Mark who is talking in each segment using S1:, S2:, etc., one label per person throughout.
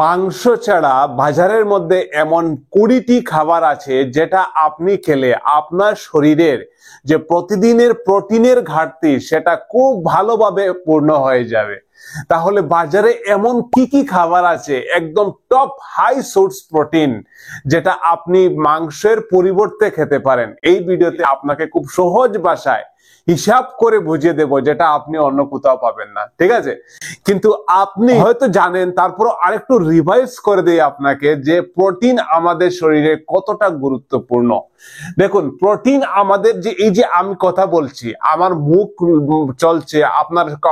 S1: মাংস ছাড়া বাজারের মধ্যে এমন 20টি খাবার আছে যেটা আপনি খেলে আপনার শরীরের যে প্রতিদিনের প্রোটিনের ঘাটতি সেটা খুব ভালোভাবে পূর্ণ হয়ে যাবে। তাহলে বাজারে এমন কি কি খাবার আছে একদম টপ হাই সোর্স প্রোটিন যেটা আপনি মাংসের পরিবর্তে খেতে পারেন, এই ভিডিওতে আপনাকে খুব সহজ ভাষায় হিসাব করে বুঝিয়ে দেব যেটা আপনি অন্য কোথাও পাবেন না। ঠিক আছে, কিন্তু আপনি হয়তো জানেন, তারপর আরেকটু রিভাইজ করে দেই আপনাকে যে প্রোটিন আমাদের শরীরে কতটা গুরুত্বপূর্ণ। দেখুন, প্রোটিন আমাদের যে এই যে আমি কথা বলছি, আমার মুখ চলছে,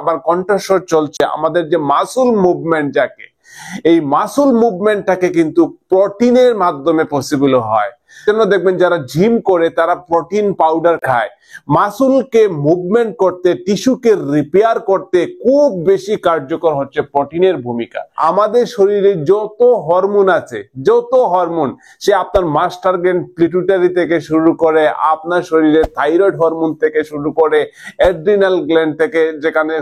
S1: আমার কণ্ঠস্বর চলছে, আমাদের যে মাসল মুভমেন্ট যাকে, এই মাসল মুভমেন্টটাকে কিন্তু প্রোটিনের মাধ্যমে পসিবল হয়। জন্য দেখবেন যারা জিম করে তারা প্রোটিন পাউডার খায়। মাসুলকে মুভমেন্ট করতে, টিস্যুকে রিপেয়ার করতে খুব বেশি কার্যকর হচ্ছে প্রোটিনের ভূমিকা। আমাদের শরীরে যত হরমোন আছে, যত হরমোন, সে আপনার মাস্টার গ্ল্যান্ড পিটুইটারি থেকে শুরু করে আপনার শরীরে থাইরয়েড হরমোন থেকে শুরু করে অ্যাড্রিনাল গ্ল্যান্ড থেকে যেখানে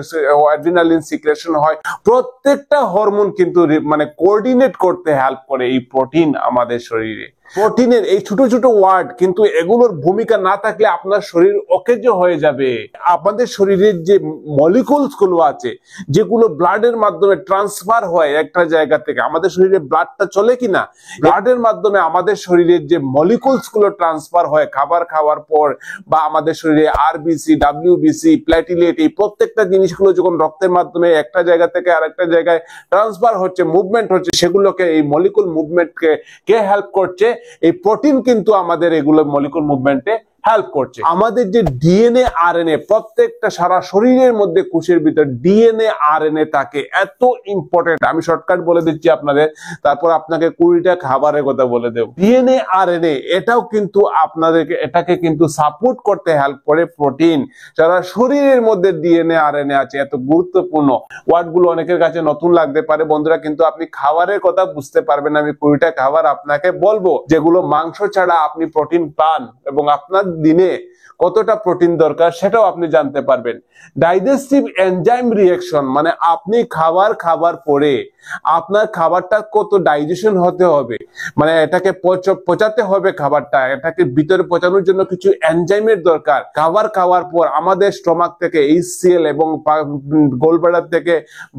S1: অ্যাড্রিনালিন সিক্রেশন হয়, প্রত্যেকটা হরমোন কিন্তু মানে কোঅর্ডিনেট করতে হেল্প করে এই প্রোটিন আমাদের শরীরে। প্রোটিনের এই ছোট ছোট ওয়ার্ড, কিন্তু এগুলোর ভূমিকা না থাকলে আপনার শরীর অকেজ হয়ে যাবে। আমাদের শরীরের যে মলিকুলস গুলো আছে যেগুলো ব্লাডের মাধ্যমে ট্রান্সফার হয় একটা জায়গা থেকে, আমাদের শরীরে ব্লাডটা চলে কিনা, ব্লাডের মাধ্যমে আমাদের শরীরের যে মলিকুলস গুলো ট্রান্সফার হয় খাবার খাওয়ার পর, বা আমাদের শরীরে আরবিসি, ডাব্লিউবিসি, প্ল্যাটিলেট, এই প্রত্যেকটা জিনিসগুলো যখন রক্তের মাধ্যমে একটা জায়গা থেকে আরেকটা জায়গায় ট্রান্সফার হচ্ছে, মুভমেন্ট হচ্ছে, সেগুলোকে এই মলিকুল মুভমেন্টকে কে হেল্প করছে? এই প্রোটিন কিন্তু আমাদের এগুলো মলিকুল মুভমেন্টে হেল্প করছে। আমাদের যে ডিএনএ আরএনএ, প্রত্যেকটা সারা শরীরের মধ্যে কোষের ভিতর ডিএনএ আরএনএ থাকে, এত ইম্পর্টেন্ট। আমি শর্টকাট বলে দিচ্ছি আপনাদের, তারপর আপনাকে 20টা খাবারের কথা বলে দেব। ডিএনএ আরএনএ এটাও কিন্তু আপনাদেরকে, এটাকে কিন্তু সাপোর্ট করতে হেল্প করে প্রোটিন। সারা শরীরের মধ্যে ডিএনএ আরএনএ আছে, এত গুরুত্বপূর্ণ। ওয়ার্ডগুলো অনেকের কাছে নতুন লাগতে পারে বন্ধুরা, কিন্তু আপনি খাবারের কথা বুঝতে পারবেন। আমি 20টা খাবার আপনাকে বলবো যেগুলো মাংস ছাড়া আপনি প্রোটিন পান, এবং আপনার দিনে কতটা প্রোটিন দরকার সেটাও আপনি জানতে পারবেন। ডাইজেস্টিভ এনজাইম রিঅ্যাকশন, মানে আপনি খাবার পরে আপনার খাবারটা কত ডাইজেশন হতে হবে, মানে এটাকে পচাতে হবে খাবারটা, এটাকে ভিতরে পচানোর জন্য কিছু এনজাইমের দরকার। খাবার খাওয়ার পর আমাদের স্টমাক থেকে এইচসিএল এবং গোলব্লাডার থেকে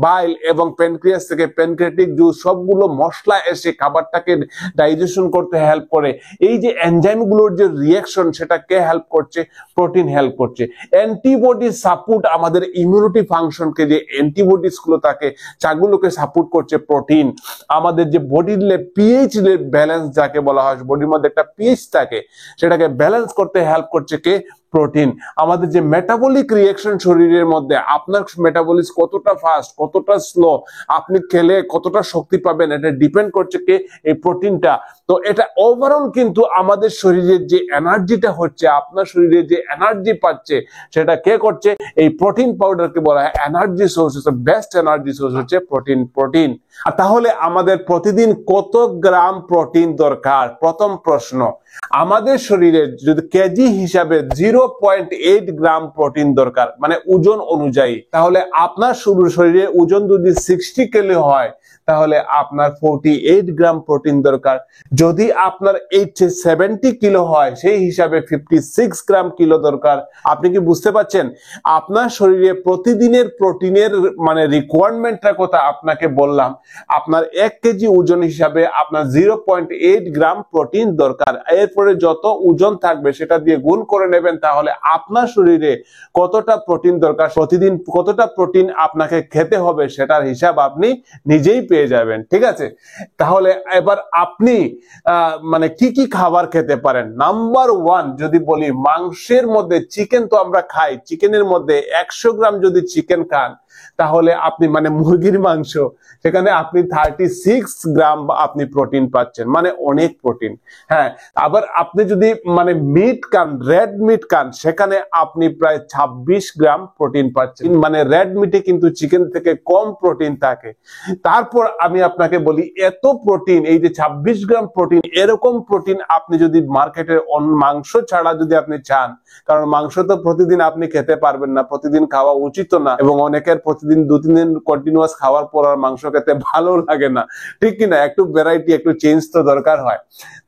S1: বাইল এবং প্যানক্রিয়াস থেকে প্যানক্রিয়াটিক জুস, সবগুলো মশলা এসে খাবারটাকে ডাইজেশন করতে হেল্প করে। এই যে এনজাইমগুলোর যে রিঅ্যাকশন, সেটা কে হেল্প করছে? প্রোটিন হেল্প করছে। অ্যান্টিবডি সাপোর্ট, আমাদের ইমিউনিটি ফাংশনকে যে অ্যান্টিবডিস গুলো থাকে সেগুলোকে সাপোর্ট করছে প্রোটিন। আমাদের যে বডির পিএইচ ব্যালেন্স যাকে বলা হয়, বডির মধ্যে একটা পিএইচ থাকে, সেটাকে ব্যালেন্স করতে হেল্প করছে কে? প্রোটিন। আমাদের যে মেটাবলিক রিঅ্যাকশন শরীরের মধ্যে, আপনার মেটাবলিক্স কতটা ফাস্ট, কতটা স্লো, আপনি খেলে কতটা শক্তি পাবেন, এটা ডিপেন্ড করছে কে? এই প্রোটিনটা। তো এটা ওভারঅল কিন্তু আমাদের শরীরের যে এনার্জিটা হচ্ছে, আপনার শরীরে যে এনার্জি পাচ্ছে, সেটা কে করছে? এই প্রোটিন পাউডারকে বলা হয় energy source. Best energy source হচ্ছে প্রোটিন। আর তাহলে আমাদের প্রতিদিন কত গ্রাম প্রোটিন দরকার? প্রথম প্রশ্ন, আমাদের শরীরে যদি কেজি হিসাবে 0.8 গ্রাম প্রোটিন দরকার, মানে ওজন অনুযায়ী। তাহলে আপনার শরীরে ওজন যদি 60 কেজি হয়, তাহলে আপনার 48 গ্রাম প্রোটিন দরকার। যদি আপনার 70 কিলো হয়, সেই হিসাবে 56 গ্রাম কিলো দরকার। আপনি কি বুঝতে পারছেন? আপনার শরীরে প্রতিদিনের প্রোটিনের মানে রিকোয়ারমেন্টটা কথা আপনাকে বললাম। আপনার 1 কেজি ওজন হিসাবে আপনার 0.8 গ্রাম প্রোটিন দরকার। এরপরে যত ওজন থাকবে সেটা দিয়ে গুণ করে নেবেন, তাহলে আপনার শরীরে কতটা প্রোটিন দরকার, প্রতিদিন কতটা প্রোটিন আপনাকে খেতে হবে, সেটার হিসাব আপনি নিজেই পেয়ে যাবেন। ঠিক আছে, তাহলে এবার আপনি মানে কি কি খাবার খেতে পারেন? নাম্বার 1 যদি বলি, মাংসের মধ্যে চিকেন তো আমরা খাই, চিকেনের মধ্যে 100 গ্রাম যদি চিকেন খান, তাহলে আপনি মানে মুরগির মাংস, সেখানে আপনি 36 গ্রাম আপনি প্রোটিন পাচ্ছেন, মানে অনেক প্রোটিন। হ্যাঁ, আবার আপনি যদি মানে মিট খান, রেড মিট খান, সেখানে আপনি প্রায় 26 গ্রাম প্রোটিন পাচ্ছেন। মানে রেড মিটে কিন্তু চিকেন থেকে কম প্রোটিন থাকে। তারপর আমি আপনাকে বলি, এত প্রোটিন, এই যে 26 গ্রাম প্রোটিন, এরকম প্রোটিন আপনি যদি মার্কেটের মাংস ছাড়া যদি আপনি চান, কারণ মাংস তো প্রতিদিন আপনি খেতে পারবেন না, প্রতিদিন খাওয়া উচিত না, এবং অনেকের প্রতিদিন 2-3 দিন কন্টিনিউয়াস খাওয়ার পর আর মাংস খেতে ভালো লাগে না, ঠিক কিনা? একটু ভ্যারাইটি, একটু চেঞ্জ তো দরকার হয়।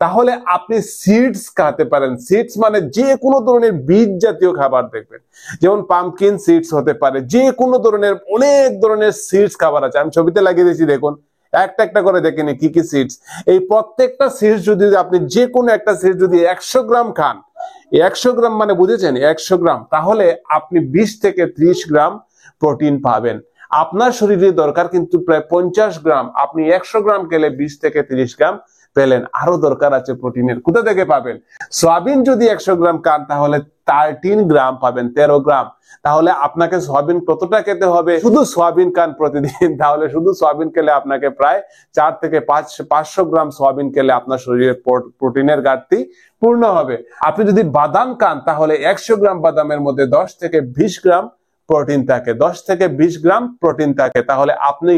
S1: তাহলে আপনি সিডস খেতে পারেন। সিডস মানে যে কোনো ধরনের বীজ জাতীয় খাবার দেখবেন, যেমন পাম্পকিন সিডস হতে পারে, যে কোনো ধরনের অনেক ধরনের সিডস খাবার আছে। আমি ছবিতে লাগিয়ে দিয়েছি, দেখুন একটা একটা করে দেখেন কি কি সিডস। এই প্রত্যেকটা সিডস যদি আপনি যে কোনো একটা সিডস যদি 100 গ্রাম খান, 100 গ্রাম মানে বুঝেছেন 100 গ্রাম, তাহলে আপনি 20 থেকে 30 গ্রাম প্রোটিন পাবেন। আপনার শরীরে দরকার কিন্তু প্রায় 50 গ্রাম, আপনি 100 গ্রাম খেলে 20 থেকে 30 গ্রাম পেলেন। আরো দরকার আছে প্রোটিনের, কোথা থেকে পাবেন? সয়াবিন যদি 100 গ্রাম খান তাহলে 13 গ্রাম পাবেন, 13 গ্রাম। তাহলে আপনাকে সয়াবিন কতটা খেতে হবে? শুধু সয়াবিন খান প্রতিদিন, তাহলে শুধু সয়াবিন খেলে আপনাকে প্রায় 4 থেকে 500 গ্রাম সয়াবিন খেলে আপনার শরীরে প্রোটিনের ঘাটতি পূর্ণ হবে। আপনি যদি বাদাম খান তাহলে 100 গ্রাম বাদামের মধ্যে 10 থেকে 20 গ্রাম প্রোটিন থাকে, 10 থেকে 20 গ্রাম প্রোটিন থাকে। তাহলে আপনি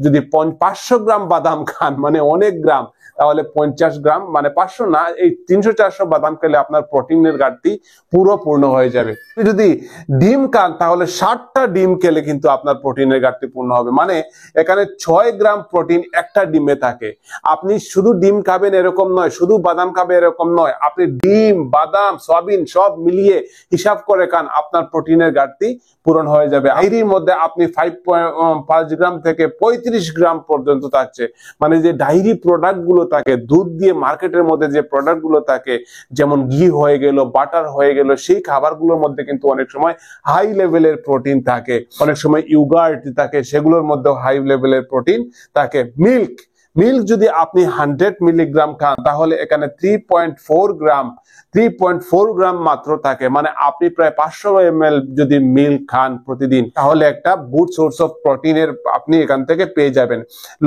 S1: যদি 500 গ্রাম বাদাম খান, মানে অনেক গ্রাম, তাহলে 50 গ্রাম মানে 500 না, এই 300-400 বাদাম খেলে আপনার প্রোটিনের ঘাটতি পুরো পূর্ণ হয়ে যাবে। যদি ডিম খান তাহলে 60টা ডিম খেলে কিন্তু আপনার প্রোটিনের ঘাটতি পূর্ণ হবে। মানে এখানে 6 গ্রাম প্রোটিন একটা ডিমে থাকে। আপনি শুধু ডিম খাবেন এরকম নয়, শুধু বাদাম খাবে এরকম নয়, আপনি ডিম, বাদাম, সয়াবিন সব মিলিয়ে হিসাব করে খান, আপনার প্রোটিনের ঘাটতি পূরণ হয়ে যাবে। ডায়েরির মধ্যে আপনি 5 গ্রাম থেকে 35 গ্রাম পর্যন্ত থাকছে। মানে যে ডায়েরি প্রোডাক্ট গুলো থাকে, দুধ দিয়ে মার্কেটের মধ্যে যে প্রোডাক্ট গুলো থাকে, যেমন ঘি হয়ে গেল, বাটার হয়ে গেল, সেই খাবারগুলোর মধ্যে কিন্তু অনেক সময় হাই লেভেলের প্রোটিন থাকে, অনেক সময় ইয়োগার্ট থাকে, সেগুলোর মধ্যে হাই লেভেলের প্রোটিন থাকে। মিল্ক যদি আপনি 100 মিলিগ্রাম খান তাহলে এখানে 3.4 গ্রাম মাত্র থাকে। মানে আপনি প্রায় 500 ml যদি মিল্ক খান প্রতিদিন, তাহলে একটা গুড সোর্স অফ প্রোটিনের আপনি এখান থেকে পেয়ে যাবেন।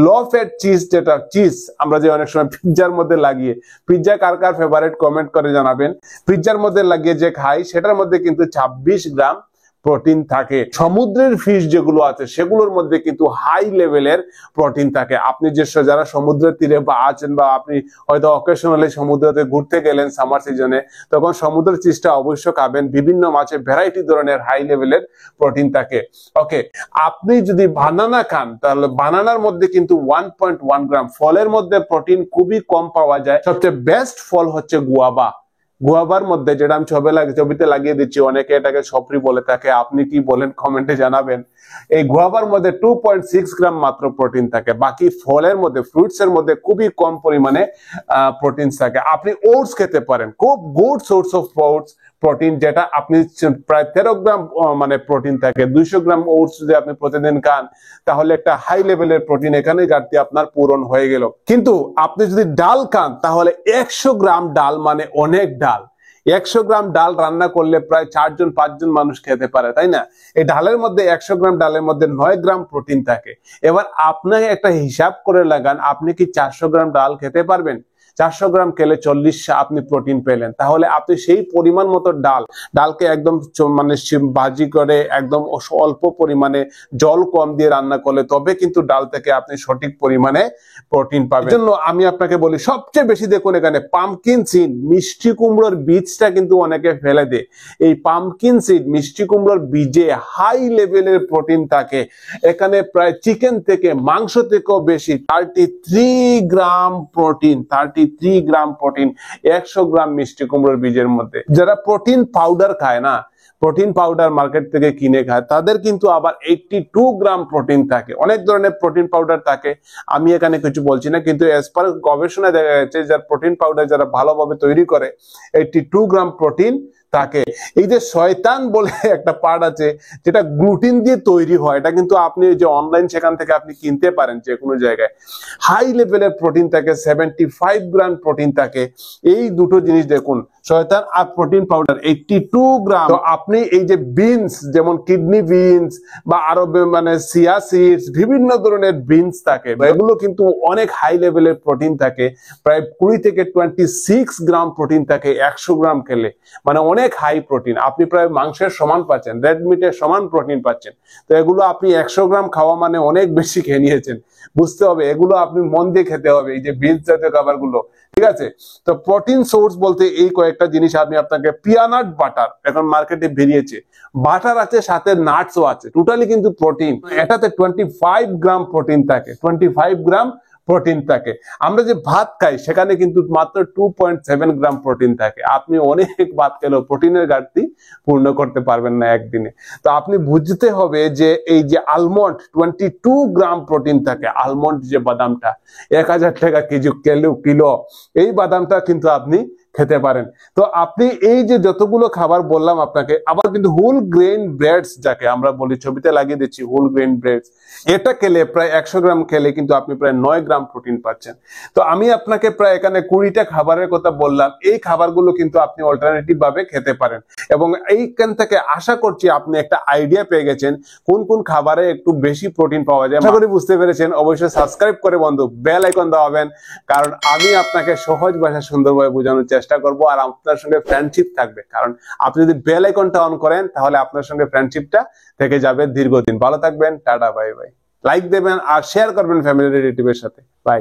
S1: লো ফ্যাট চিজ, যেটা চিজ আমরা যে অনেক সময় পিৎজার মধ্যে লাগিয়ে, পিৎজা কার কার ফেভারিট কমেন্ট করে জানাবেন, পিৎজার মধ্যে লাগিয়ে যে খাই সেটার মধ্যে কিন্তু 26 গ্রাম প্রোটিন থাকে। সমুদ্রের ফিশ যেগুলো আছে সেগুলোর মধ্যে কিন্তু হাই লেভেলের প্রোটিন থাকে। আপনি যে যারা সমুদ্রের তীরে বা আছেন, বা আপনি হয়তো অকেশনালি সমুদ্রতে ঘুরতে গেলেন সামার সিজনে, তখন সমুদ্রের চিজটা অবশ্য খাবেন। বিভিন্ন মাছে ভ্যারাইটি ধরনের হাই লেভেলের প্রোটিন থাকে। ওকে, আপনি যদি বানানা খান তাহলে বানানার মধ্যে কিন্তু 1.1 গ্রাম। ফলের মধ্যে প্রোটিন খুবই কম পাওয়া যায়। সবচেয়ে বেস্ট ফল হচ্ছে গুয়াভা। গুয়াভার মধ্যে, যেটা আমি ছবিতে লাগিয়ে দিচ্ছি, অনেকে এটাকে সফরি বলে থাকে, আপনি কি বলেন কমেন্টে জানাবেন। এই গুয়াভার মধ্যে 2.6 গ্রাম মাত্র প্রোটিন থাকে। বাকি ফলের মধ্যে, ফ্রুটস এর মধ্যে খুবই কম পরিমাণে প্রোটিন থাকে। আপনি ওটস খেতে পারেন, খুব গুড সোর্স অফ প্রোটিন, যেটা আপনি প্রায় 13 গ্রাম মানে প্রোটিন থাকে। 200 গ্রাম ওটস যদি আপনি প্রতিদিন খান তাহলে একটা হাই লেভেলের প্রোটিন এখানে ঘাটতি আপনার পূরণ হয়ে গেল। কিন্তু আপনি যদি ডাল খান তাহলে 100 গ্রাম ডাল মানে অনেক ডাল। 100 গ্রাম ডাল রান্না করলে প্রায় 4-5 জন মানুষ খেতে পারে, তাই না? এই ডালের মধ্যে 100 গ্রাম ডালের মধ্যে 9 গ্রাম প্রোটিন থাকে। এবার আপনাকে একটা হিসাব করে লাগান, আপনি কি 400 গ্রাম ডাল খেতে পারবেন? 400 গ্রাম খেলে 40 আপনি প্রোটিন পেলেন। তাহলে আপনি সেই পরিমাণ মতো ডালকে একদম মানে ভাজি করে একদম অল্প পরিমাণে জল কম দিয়ে রান্না করলে তবে কিন্তু ডাল থেকে আপনি সঠিক পরিমাণে প্রোটিন পাবেন। এজন্য আমি আপনাকে বলি, সবচেয়ে বেশি দেখুন এখানে পাম্পকিন সিড, মিষ্টি কুমড়োর বীজটা কিন্তু অনেকে ফেলে দেয়। এই পাম্পকিন সিড, মিষ্টি কুমড়োর বীজে হাই লেভেলের প্রোটিন থাকে। এখানে প্রায় চিকেন থেকে, মাংস থেকেও বেশি 33 গ্রাম প্রোটিন, 33 গ্রাম প্রোটিন 100 গ্রাম মিষ্টি কুমড়োর বীজের মধ্যে। যারা প্রোটিন পাউডার খায় না, প্রোটিন পাউডার মার্কেট থেকে কিনে খায়, তাদের কিন্তু আবার 82 গ্রাম প্রোটিন থাকে। অনেক ধরনের প্রোটিন পাউডার থাকে, আমি এখানে কিছু বলছি না, কিন্তু এজ পার গবেষণায় দেখা গেছে যারা প্রোটিন পাউডার যারা ভালোভাবে তৈরি করে 82 গ্রাম প্রোটিন থাকে। এই যে শয়তান বলে একটা পার্ট আছে যেটা গ্লুটিন দিয়ে তৈরি হয়, এটা কিন্তু আপনি যে অনলাইন সেখান থেকে আপনি কিনতে পারেন যে কোনো জায়গায়। হাই লেভেলের প্রোটিন থাকে, 75 গ্রাম প্রোটিন থাকে। এই দুটো জিনিস দেখুন, শয়তান আর প্রোটিন পাউডার 82 গ্রাম। তো আপনি এই যে বিনস, যেমন কিডনি বিনস বা আরো মানে চিয়া সিডস, বিভিন্ন ধরনের বিনস থাকে, এগুলো কিন্তু অনেক হাই লেভেলের প্রোটিন থাকে। প্রায় 20 থেকে 26 গ্রাম প্রোটিন থাকে 100 গ্রাম খেলে, মানে অনেক হাই প্রোটিন। আপনি প্রায় মাংসের সমান পাচ্ছেন, রেড মিটের সমান প্রোটিন পাচ্ছেন। তো এগুলো আপনি 100 গ্রাম খাওয়া মানে অনেক বেশি খেয়ে নিয়েছেন। বুঝতে হবে, এগুলো আপনি মন দিয়ে খেতে হবে, এই যে বিনস জাতীয় খাবারগুলো। ঠিক আছে। তো প্রোটিন সোর্স বলতে এই কয়েকটা জিনিস আমি আপনাকে, পিয়ানাট বাটার এখন মার্কেটে বেরিয়েছে, বাটার আছে, সাথে নাটসও আছে, টোটালি কিন্তু প্রোটিন। এটাতে 25 গ্রাম প্রোটিন থাকে, 25 গ্রাম প্রোটিন থাকে। আমরা যে ভাত খাই সেখানে কিন্তু মাত্র 2.7 গ্রাম প্রোটিন থাকে। আপনি অনেক ভাত খেলেও প্রোটিনের ঘাটতি পূর্ণ করতে পারবেন না একদিনে। তো আপনি বুঝতে হবে যে এই যে আলমন্ড 22 গ্রাম প্রোটিন থাকে, আলমন্ড যে বাদামটা 1000 টাকা কিলো, এই বাদামটা কিন্তু আপনি খেতে পারেন। তো আপনি এই যে যতগুলো খাবার বললাম আপনাকে, আবার কিন্তু হোল গ্রেন ব্রেডস যাকে আমরা বলি, ছবিতে লাগিয়ে দিচ্ছি হোল গ্রেন ব্রেডস, এটা খেলে প্রায় 100 গ্রাম খেলে কিন্তু আপনি প্রায় 9 গ্রাম প্রোটিন পাচ্ছেন। তো আমি আপনাকে প্রায় এখানে 20টা খাবারের কথা বললাম, এই খাবারগুলো কিন্তু আপনি অল্টারনেটিভ ভাবে খেতে পারেন। এবং এইখান থেকে আশা করছি আপনি একটা আইডিয়া পেয়ে গেছেন কোন কোন খাবারে একটু বেশি প্রোটিন পাওয়া যায়। আশা করি বুঝতে পেরেছেন। অবশ্যই সাবস্ক্রাইব করে বন্ধু বেল আইকন দাবাবেন, কারণ আমি আপনাকে সহজ ভাষায় সুন্দরভাবে বোঝানোর চেষ্টা করব, আর আপনার সঙ্গে ফ্রেন্ডশিপ থাকবে। কারণ আপনি যদি বেল আইকনটা অন করেন তাহলে আপনার সঙ্গে ফ্রেন্ডশিপটা থেকে যাবে দীর্ঘদিন। ভালো থাকবেন, টাটা, বাই বাই। লাইক দেবেন আর শেয়ার করবেন ফ্যামিলি রিলেটিভের সাথে। বাই।